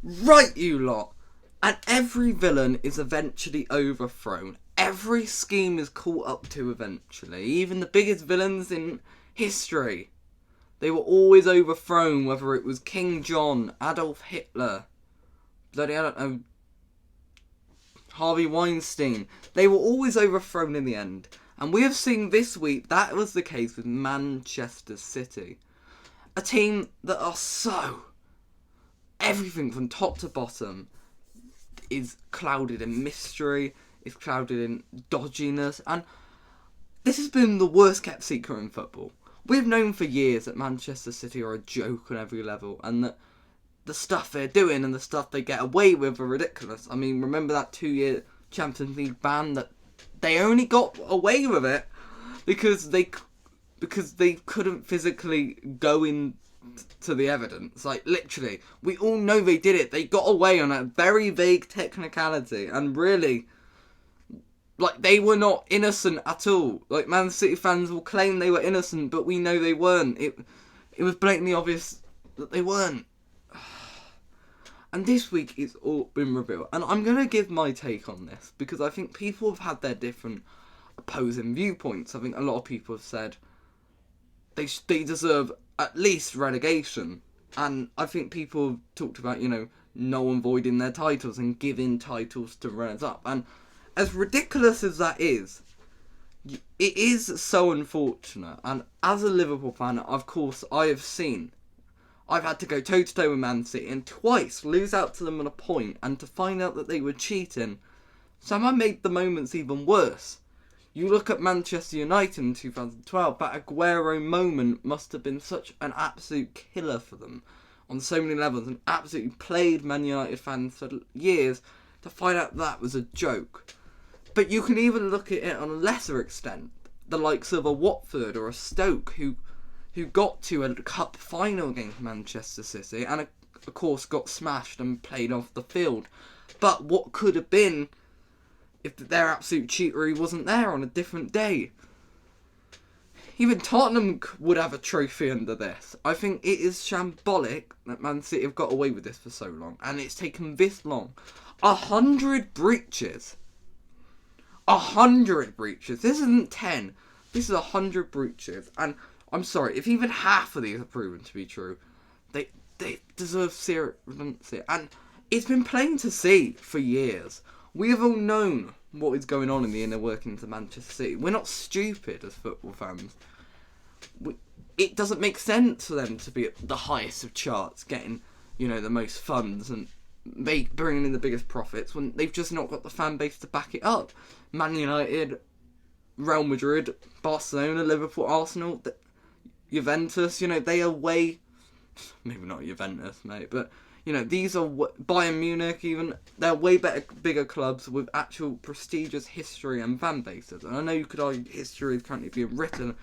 Right, you lot. And every villain is eventually overthrown. Every scheme is caught up to eventually. Even the biggest villains in history. They were always overthrown, whether it was King John, Adolf Hitler, I don't know, Harvey Weinstein. They were always overthrown in the end. And we have seen this week that was the case with Manchester City. A team that are so... everything from top to bottom is clouded in mystery, is clouded in dodginess, and this has been the worst kept secret in football. We've known for years that Manchester City are a joke on every level, and that the stuff they're doing and the stuff they get away with are ridiculous. I mean, remember that 2-year Champions League ban that they only got away with it because they couldn't physically go in to the evidence. Like, literally, we all know they did it. They got away on a very vague technicality, and really, like, they were not innocent at all. Like, Man City fans will claim they were innocent, but we know they weren't. It was blatantly obvious that they weren't. And this week it's all been revealed. And I'm going to give my take on this, because I think people have had their different opposing viewpoints. I think a lot of people have said they deserve at least relegation. And I think people have talked about, no one voiding their titles and giving titles to runners up. And as ridiculous as that is, it is so unfortunate. And as a Liverpool fan, of course, I've had to go toe-to-toe with Man City and twice lose out to them on a point, and to find out that they were cheating somehow made the moments even worse. You look at Manchester United in 2012, that Aguero moment must have been such an absolute killer for them on so many levels, and absolutely played Man United fans for years to find out that was a joke. But you can even look at it on a lesser extent, the likes of a Watford or a Stoke who got to a cup final against Manchester City and of course got smashed and played off the field. But what could have been if their absolute cheatery wasn't there on a different day? Even Tottenham would have a trophy under this. I think it is shambolic that Man City have got away with this for so long, and it's taken this long. 100 breaches. 100 breaches. This isn't 10. This is 100 breaches. And I'm sorry, if even half of these are proven to be true, they deserve serious redundancy. And it's been plain to see for years. We have all known what is going on in the inner workings of Manchester City. We're not stupid as football fans. It doesn't make sense for them to be at the highest of charts, getting, the most funds and bringing in the biggest profits, when they've just not got the fan base to back it up. Man United, Real Madrid, Barcelona, Liverpool, Arsenal, Juventus, they are way... maybe not Juventus, mate, but, these are... Bayern Munich, even, they're way bigger clubs with actual prestigious history and fan bases. And I know you could argue history is currently being written,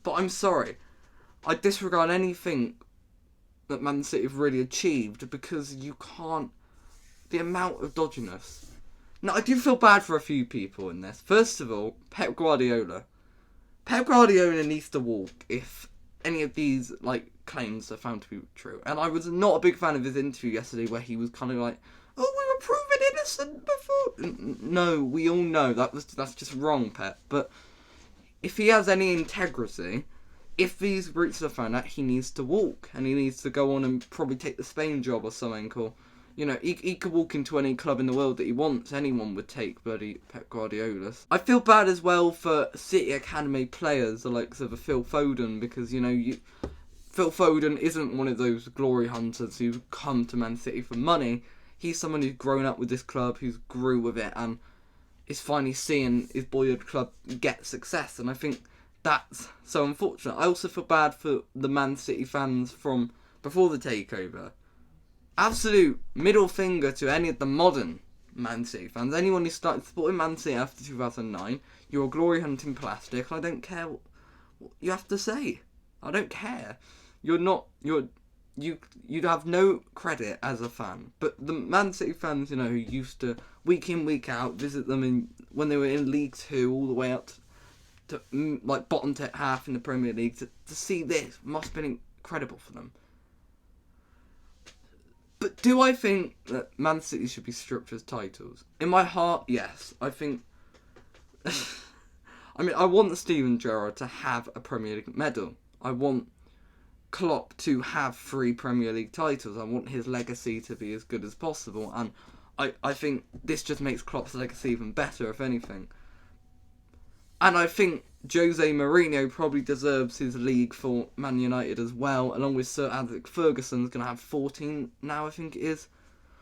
but I'm sorry. I disregard anything that Man City have really achieved, because you can't... the amount of dodginess. Now, I do feel bad for a few people in this. First of all, Pep Guardiola. Pep Guardiola needs to walk if any of these claims are found to be true. And I was not a big fan of his interview yesterday, where he was kind of like, "Oh, we were proven innocent before." No, we all know that's just wrong, Pep. But if he has any integrity, if these breaches are found out, he needs to walk, and he needs to go on and probably take the Spain job or something, or he could walk into any club in the world that he wants. Anyone would take bloody Pep Guardiola. I feel bad as well for City Academy players, the likes of a Phil Foden, because, Phil Foden isn't one of those glory hunters who come to Man City for money. He's someone who's grown up with this club, who's grew with it, and is finally seeing his boyhood club get success. And I think that's so unfortunate. I also feel bad for the Man City fans from before the takeover. Absolute middle finger to any of the modern Man City fans. Anyone who started supporting Man City after 2009, you're a glory hunting plastic. I don't care what you have to say. I don't care. You'd have no credit as a fan. But the Man City fans, who used to week in, week out visit them when they were in League 2 all the way up to bottom half in the Premier League, to see this must have been incredible for them. But do I think that Man City should be stripped as titles? In my heart, yes. I think... I mean, I want Steven Gerrard to have a Premier League medal. I want Klopp to have 3 Premier League titles. I want his legacy to be as good as possible. And I think this just makes Klopp's legacy even better, if anything. And I think Jose Mourinho probably deserves his league for Man United as well, along with Sir Alex Ferguson's going to have 14 now, I think it is.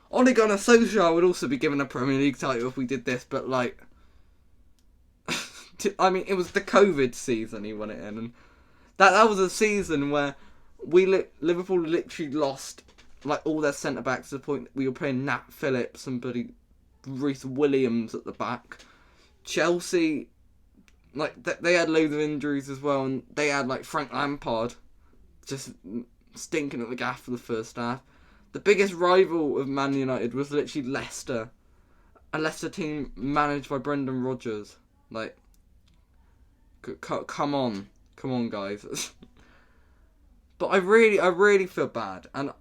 Ole Gunnar Solskjaer would also be given a Premier League title if we did this, but like... I mean, it was the COVID season he won it in, and that was a season where Liverpool literally lost like all their centre-backs to the point that we were playing Nat Phillips and Reece Williams at the back. Chelsea... Like, they had loads of injuries as well, and they had, like, Frank Lampard just stinking at the gaff for the first half. The biggest rival of Man United was literally Leicester. A Leicester team managed by Brendan Rodgers. Like, come on, guys. But I really feel bad. And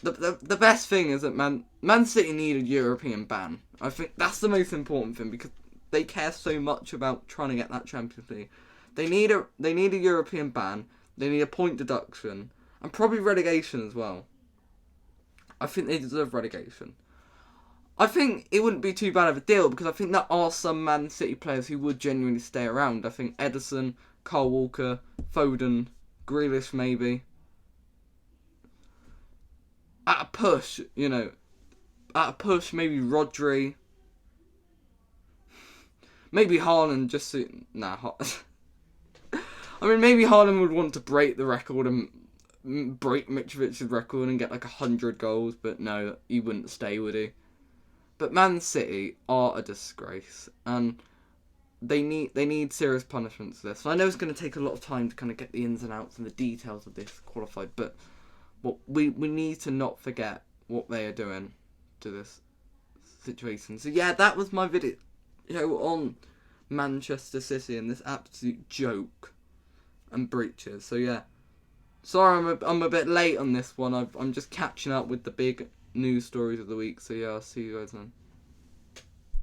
the best thing is that Man City need a European ban. I think that's the most important thing, because they care so much about trying to get that Champions League. They need a European ban. They need a point deduction. And probably relegation as well. I think they deserve relegation. I think it wouldn't be too bad of a deal, because I think there are some Man City players who would genuinely stay around. I think Ederson, Kyle Walker, Foden, Grealish maybe. At a push, maybe Rodri. Maybe Haaland just to... Nah. I mean, maybe Haaland would want to break the record and break Mitrovic's record and get like 100 goals. But no, he wouldn't stay, would he? But Man City are a disgrace. And they need serious punishments for this. And I know it's going to take a lot of time to kind of get the ins and outs and the details of this qualified. But we need to not forget what they are doing to this situation. So yeah, that was my video on Manchester City and this absolute joke and breaches. So yeah, sorry I'm a bit late on this one. I'm just catching up with the big news stories of the week. So yeah, I'll see you guys then.